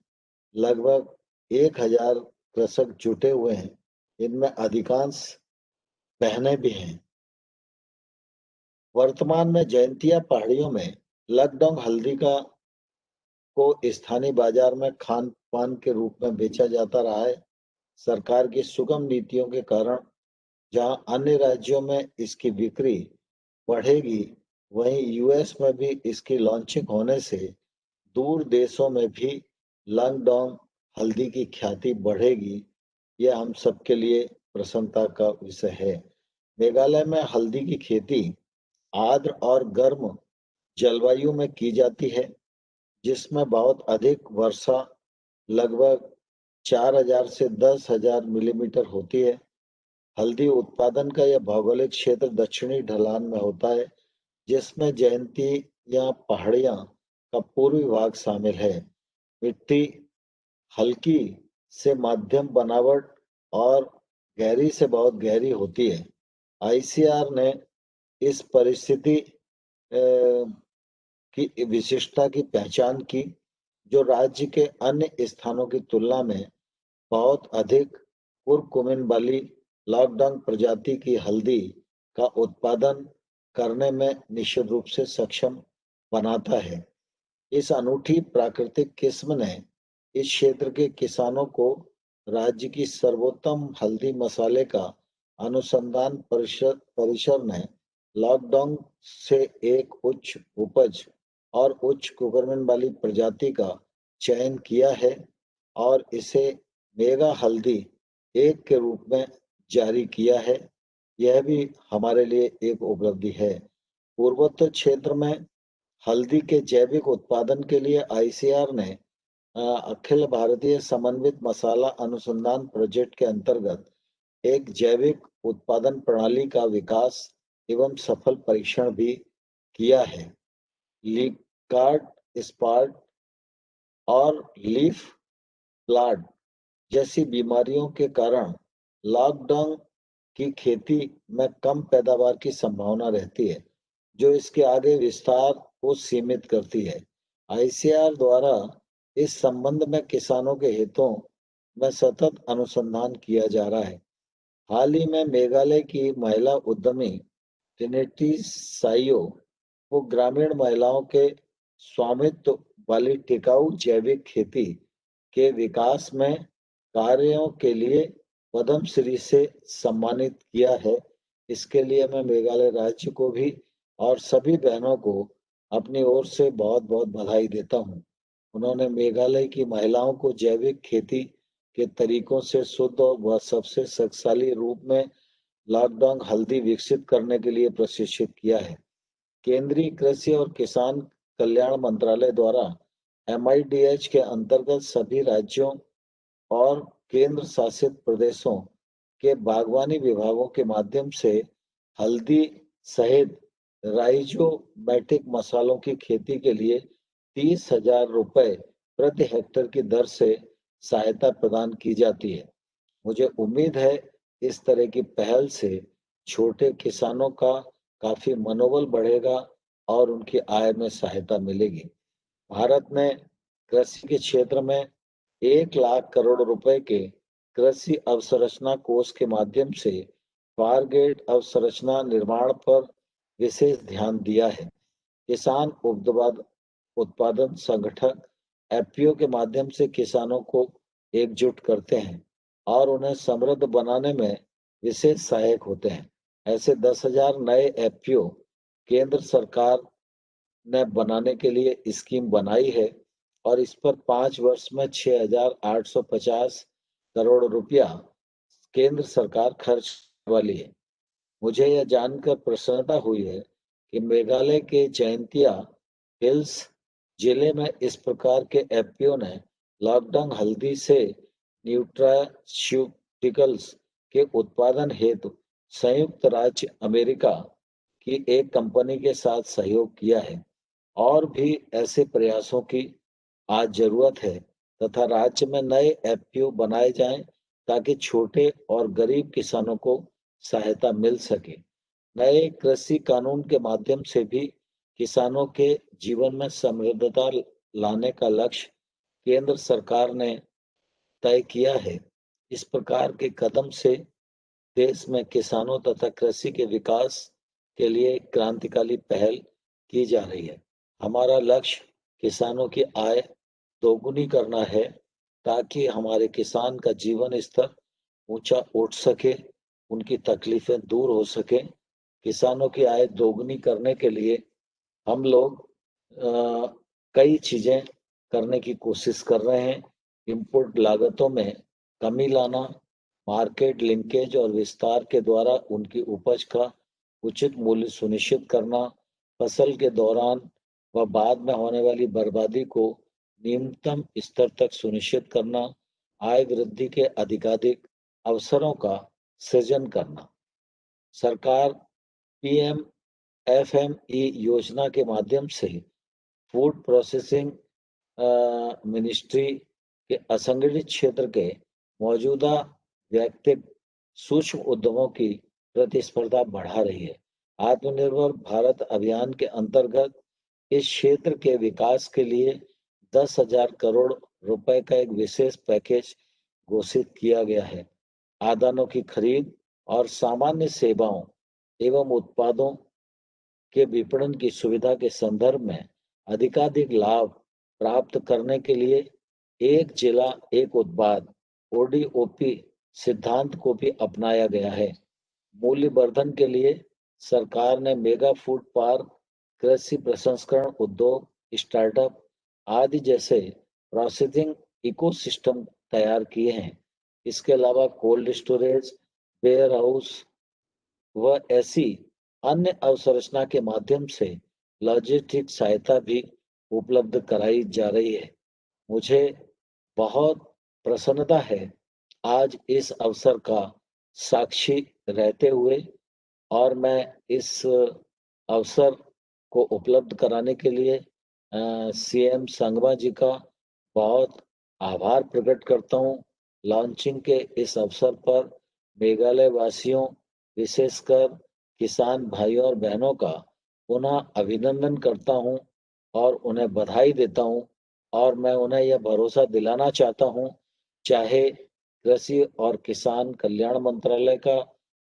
लगभग 1000 कृषक जुटे हुए हैं। इनमें अधिकांश बहनें भी हैं। वर्तमान में जयंतिया पहाड़ियों में लकडोंग हल्दी को स्थानीय बाजार में खान पान के रूप में बेचा जाता रहा है। सरकार की सुगम नीतियों के कारण जहां अन्य राज्यों में इसकी बिक्री बढ़ेगी, वहीं यूएस में भी इसकी लॉन्चिंग होने से दूर देशों में भी लकडोंग हल्दी की ख्याति बढ़ेगी। यह हम सबके लिए प्रसन्नता का विषय है। मेघालय में हल्दी की खेती आर्द्र और गर्म जलवायु में की जाती है, जिसमें बहुत अधिक वर्षा लगभग 4000 से 10,000 मिलीमीटर होती है। हल्दी उत्पादन का यह भौगोलिक क्षेत्र दक्षिणी ढलान में होता है, जिसमें जयंती या पहाड़ियां का पूर्वी भाग शामिल है। मिट्टी हल्की से मध्यम बनावट और गहरी से बहुत गहरी होती है। आईसीआर ने इस परिस्थिति की विशिष्टता की पहचान की, जो राज्य के अन्य स्थानों की तुलना में बहुत अधिक कुरकुमिन वाली लॉकडाउन प्रजाति की हल्दी का उत्पादन करने में निश्चित रूप से सक्षम बनाता है। इस अनूठी प्राकृतिक किस्म ने इस क्षेत्र के किसानों को राज्य की सर्वोत्तम हल्दी मसाले का अनुसंधान परिसर ने लॉकडाउन से एक उच्च उपज और उच्च कुकरमन वाली प्रजाति का चयन किया है और इसे मेगा हल्दी 1 के रूप में जारी किया है। यह भी हमारे लिए एक उपलब्धि है। पूर्वोत्तर क्षेत्र में हल्दी के जैविक उत्पादन के लिए आईसीआर ने अखिल भारतीय समन्वित मसाला अनुसंधान प्रोजेक्ट के अंतर्गत एक जैविक उत्पादन प्रणाली का विकास एवं सफल परीक्षण भी किया है। लिकार्ड स्पॉट और लीफ ब्लाइट जैसी बीमारियों के कारण लॉकडाउन की खेती में कम पैदावार की संभावना रहती है, जो इसके आगे विस्तार को सीमित करती है। आईसीआर द्वारा इस संबंध में किसानों के हितों में सतत अनुसंधान किया जा रहा है। हाल ही में मेघालय की महिला उद्यमी ट्रिनिटी साइयो को ग्रामीण महिलाओं के स्वामित्व वाली टिकाऊ जैविक खेती के विकास में कार्यों के लिए पद्म श्री से सम्मानित किया है। इसके लिए मैं मेघालय राज्य को भी और सभी बहनों को अपनी ओर से बहुत बहुत बधाई देता हूँ। उन्होंने मेघालय की महिलाओं को जैविक खेती के तरीकों से शुद्ध व सबसे शक्तिशाली रूप में लॉकडाउन हल्दी विकसित करने के लिए प्रशिक्षित किया है। केंद्रीय कृषि और किसान कल्याण मंत्रालय द्वारा MIDH के अंतर्गत सभी राज्यों और केंद्र शासित प्रदेशों के बागवानी विभागों के माध्यम से हल्दी सहित राइजोमैटिक मसालों की खेती के लिए 30,000 रुपए प्रति हेक्टेयर की दर से सहायता प्रदान की जाती है। मुझे उम्मीद है इस तरह की पहल से छोटे किसानों का काफी मनोबल बढ़ेगा और उनकी आय में सहायता मिलेगी। भारत ने कृषि के क्षेत्र में 1 लाख करोड़ रुपए के कृषि अवसंरचना कोष के माध्यम से फारगेट अवसंरचना निर्माण पर विशेष ध्यान दिया है। किसान उत्पादन संगठन FPO के माध्यम से किसानों को एकजुट करते हैं और उन्हें समृद्ध बनाने में विशेष सहायक होते हैं। ऐसे 10,000 नए FPO केंद्र सरकार ने बनाने के लिए स्कीम बनाई है और इस पर 5 वर्ष में 6,850 करोड़ रुपया केंद्र सरकार खर्च वाली है। मुझे यह जानकर प्रसन्नता हुई है कि मेघालय के जयंतिया हिल्स जिले में इस प्रकार के FPO ने लॉकडाउन हल्दी से न्यूट्रास्यूटिकल्स के उत्पादन हेतु संयुक्त राज्य अमेरिका की एक कंपनी के साथ सहयोग किया है और भी ऐसे प्रयासों की आज जरूरत है तथा राज्य में नए FPO बनाए जाएं ताकि छोटे और गरीब किसानों को सहायता मिल सके। नए कृषि कानून के माध्यम से भी किसानों के जीवन में समृद्धता लाने का लक्ष्य केंद्र सरकार ने तय किया है। इस प्रकार के कदम से देश में किसानों तथा कृषि के विकास के लिए क्रांतिकारी पहल की जा रही है। हमारा लक्ष्य किसानों की आय दोगुनी करना है ताकि हमारे किसान का जीवन स्तर ऊंचा उठ सके, उनकी तकलीफें दूर हो सके। किसानों की आय दोगुनी करने के लिए हम लोग कई चीजें करने की कोशिश कर रहे हैं। इनपुट लागतों में कमी लाना, मार्केट लिंकेज और विस्तार के द्वारा उनकी उपज का उचित मूल्य सुनिश्चित करना, फसल के दौरान व बाद में होने वाली बर्बादी को न्यूनतम स्तर तक सुनिश्चित करना, आय वृद्धि के अधिकाधिक अवसरों का सृजन करना। सरकार पीएम एफएमई योजना के माध्यम से फूड प्रोसेसिंग मिनिस्ट्री के असंगठित क्षेत्र के मौजूदा व्यक्तिगत सूक्ष्म उद्यमों की प्रतिस्पर्धा बढ़ा रही है। आत्मनिर्भर भारत अभियान के अंतर्गत इस क्षेत्र के विकास के लिए 10,000 करोड़ रुपए का एक विशेष पैकेज घोषित किया गया है। आदानों की खरीद और सामान्य सेवाओं एवं उत्पादों के विपणन की सुविधा के संदर्भ में अधिकाधिक लाभ प्राप्त करने के लिए एक जिला एक उत्पाद ओडीओपी सिद्धांत को भी अपनाया गया है। मूल्य वर्धन के लिए सरकार ने मेगा फूड पार्क, कृषि प्रसंस्करण उद्योग, स्टार्टअप आदि जैसे प्रोसेसिंग इकोसिस्टम तैयार किए हैं। इसके अलावा कोल्ड स्टोरेज, वेयर हाउस व ऐसी अन्य अवसंरचना के माध्यम से लॉजिस्टिक सहायता भी उपलब्ध कराई जा रही है। मुझे बहुत प्रसन्नता है आज इस अवसर का साक्षी रहते हुए, और मैं इस अवसर को उपलब्ध कराने के लिए सीएम संगमा जी का बहुत आभार प्रकट करता हूँ। लॉन्चिंग के इस अवसर पर मेघालय वासियों, विशेषकर किसान भाइयों और बहनों का पुनः अभिनंदन करता हूँ और उन्हें बधाई देता हूँ। और मैं उन्हें यह भरोसा दिलाना चाहता हूँ, चाहे कृषि और किसान कल्याण मंत्रालय का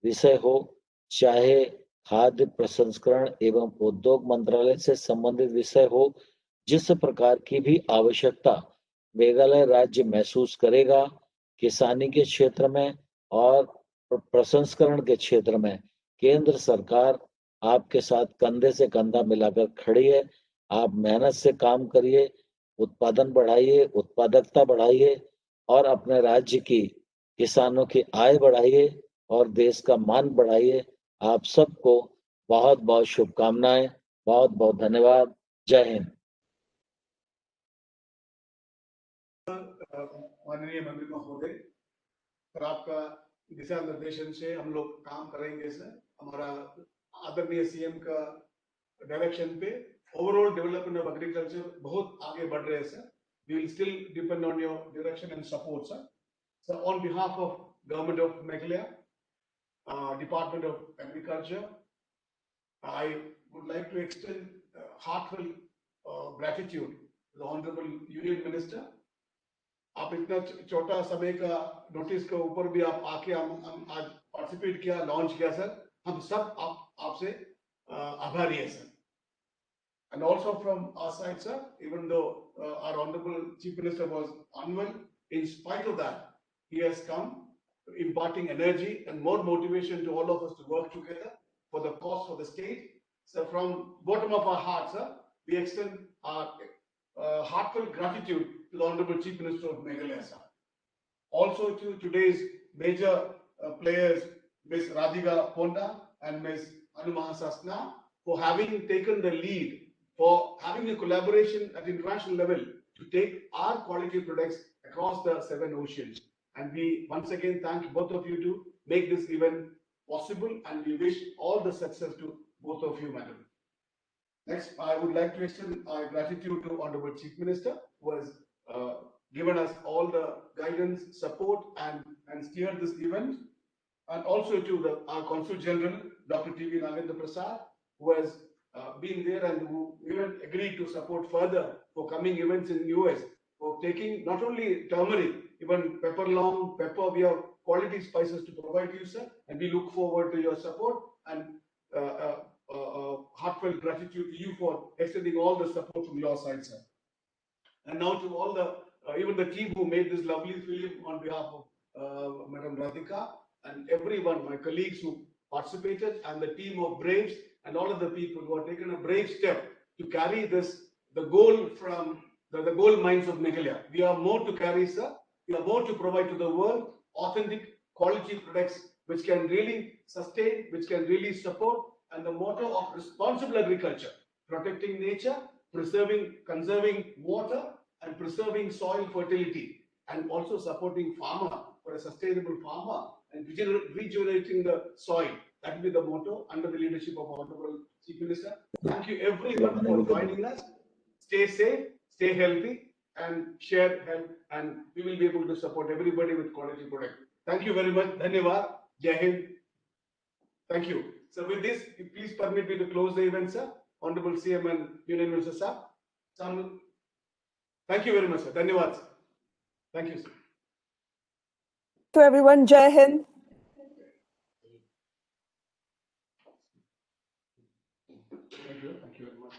विषय हो, चाहे खाद्य प्रसंस्करण एवं उद्योग मंत्रालय से संबंधित विषय हो, जिस प्रकार की भी आवश्यकता मेघालय राज्य महसूस करेगा, किसानी के क्षेत्र में और प्रसंस्करण के क्षेत्र में केंद्र सरकार आपके साथ कंधे से कंधा मिलाकर खड़ी है। आप मेहनत से काम करिए, उत्पादन बढ़ाइए, उत्पादकता बढ़ाइए और अपने राज्य की किसानों की आय बढ़ाइए और देश का मान बढ़ाइए। आप सबको बहुत बहुत शुभकामनाएं, बहुत बहुत धन्यवाद। जय हिंद। माननीय मंत्री महोदय, सर आपका दिशा निर्देशन से हम लोग काम करेंगे सर। हमारा आदरणीय सीएम का डायरेक्शन पे ओवरऑल डेवलपमेंट ऑफ एग्रीकल्चर बहुत आगे बढ़ रहे हैं sir. We will still depend on your direction and support sir. Sir on behalf of government of Meghalaya, department of agriculture, I would like to extend heartfelt gratitude to the Honorable Union Minister. आप इतना छोटा समय का notice के ऊपर भी आप आके हम आज पार्टिसिपेट किया, लॉन्च किया सर। हम सब आपसे आभारी है sir. And also from our side sir, even though our Honorable Chief Minister was unwell, in spite of that, he has come imparting energy and more motivation to all of us to work together for the cause for the state. So from bottom of our hearts, sir, we extend our heartfelt gratitude to the Honorable Chief Minister of Meghalaya, sir. Also to today's major players, Ms. Radhika Ponda and Ms. Anumaha Sasna, for having taken the lead, for having a collaboration at international level to take our quality products across the 7 oceans. And we once again thank both of you to make this event possible, and we wish all the success to both of you, madam. Next, I would like to extend our gratitude to Honorable Chief Minister, who has given us all the guidance, support, and steered this event. And also to our Consul General, Dr. T.V. Nagendra Prasad, who has been there and who even agreed to support further for coming events in the US, for taking not only turmeric, even pepper long, pepper, we have quality spices to provide you, sir, and we look forward to your support, and heartfelt gratitude to you for extending all the support from your side, sir. And now to all the, even the team who made this lovely film on behalf of Madam Radhika, and everyone, my colleagues who participated, and the team of Braves, and all of the people who have taken a brave step to carry this, the goal from the gold mines of Meghalaya. We have more to carry, sir. We have more to provide to the world, authentic quality products which can really sustain, which can really support, and the motto of responsible agriculture, protecting nature, conserving water, and preserving soil fertility, and also supporting farmer for a sustainable farmer, and and regenerating the soil. That will be the motto under the leadership of Honorable Chief Minister. Thank you everyone for joining us. Stay safe, stay healthy, and share health, and we will be able to support everybody with quality product. Thank you very much. Dhanyavad. Jai Hind. Thank you. So with this, please permit me to close the event, sir. Honorable CM and Union Minister, sir. Thank you very much, sir. Dhanyavad, sir. Thank you, sir. To everyone, Jai Hind. Thank you very much.